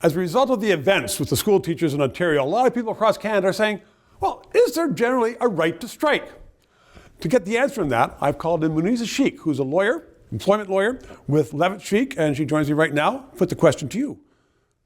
as a result of the events with the school teachers in Ontario, a lot of people across Canada are saying, well, is there generally a right to strike? To get the answer on that, I've called in Muneeza Sheikh, who's a lawyer, employment lawyer with Levitt Sheikh, and she joins me right now. Put the question to you.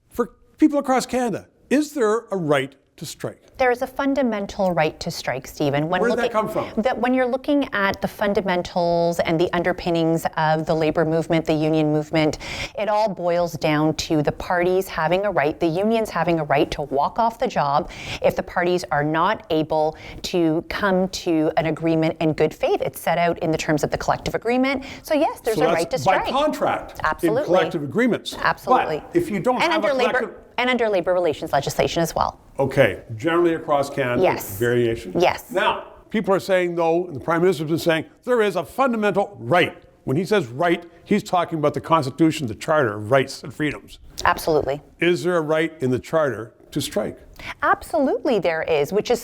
For people across Canada, is there a right to strike? There is a fundamental right to strike, Stephen. Where did that come from? When you're looking at the fundamentals and the underpinnings of the labor movement, the union movement, it all boils down to the parties having a right, the unions having a right to walk off the job if the parties are not able to come to an agreement in good faith. It's set out in the terms of the collective agreement. So yes, there's a right to strike. By contract. Absolutely. In collective agreements. Absolutely. But if you don't have a collective... And under labor relations legislation as well. Okay, generally across Canada, yes. Variation? Yes. Now, people are saying, though, and the Prime Minister's been saying, there is a fundamental right. When he says right, he's talking about the Constitution, the Charter of Rights and Freedoms. Absolutely. Is there a right in the Charter to strike? Absolutely there is, which is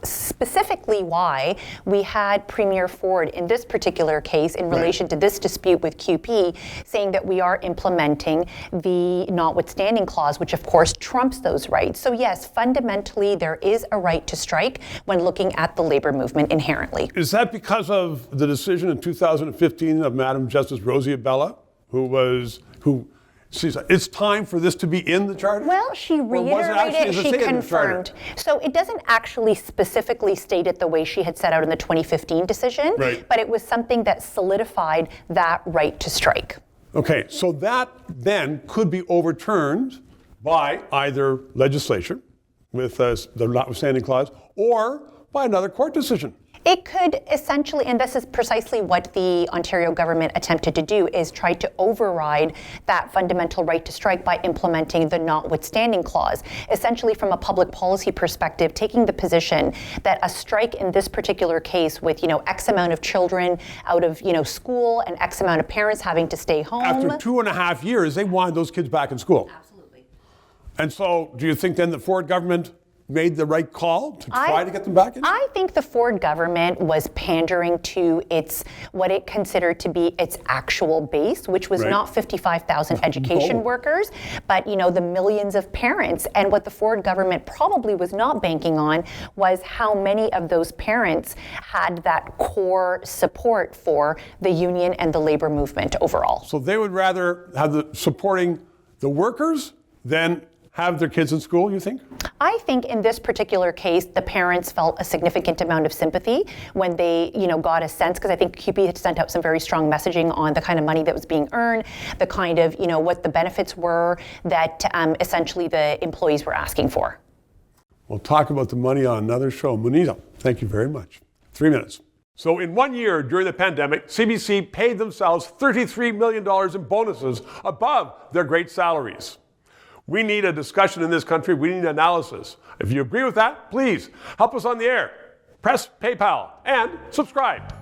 specifically why we had Premier Ford in this particular case in relation to this dispute with CUPE saying that we are implementing the notwithstanding clause, which of course trumps those rights. So yes, fundamentally there is a right to strike when looking at the labor movement inherently. Is that because of the decision in 2015 of Madam Justice Rosie Abella, who she said, it's time for this to be in the Charter? Well, she reiterated, she confirmed. So it doesn't actually specifically state it the way she had set out in the 2015 decision, but it was something that solidified that right to strike. Okay, so that then could be overturned by either legislation with the notwithstanding clause or by another court decision. It could essentially, and this is precisely what the Ontario government attempted to do, is try to override that fundamental right to strike by implementing the notwithstanding clause. Essentially, from a public policy perspective, taking the position that a strike in this particular case with, X amount of children out of, school and X amount of parents having to stay home. After 2.5 years, they wanted those kids back in school. Absolutely. And so, do you think then the Ford government made the right call to try to get them back in? I think the Ford government was pandering to what it considered to be its actual base, which was not 55,000 education workers, but the millions of parents. And what the Ford government probably was not banking on was how many of those parents had that core support for the union and the labor movement overall. So they would rather have supporting the workers than have their kids in school, you think? I think in this particular case, the parents felt a significant amount of sympathy when they, got a sense, because I think CUPE had sent out some very strong messaging on the kind of money that was being earned, the kind of, what the benefits were that essentially the employees were asking for. We'll talk about the money on another show. Muneeza, thank you very much. 3 minutes. So in 1 year during the pandemic, CBC paid themselves $33 million in bonuses above their great salaries. We need a discussion in this country. We need analysis. If you agree with that, please help us on the air. Press PayPal and subscribe.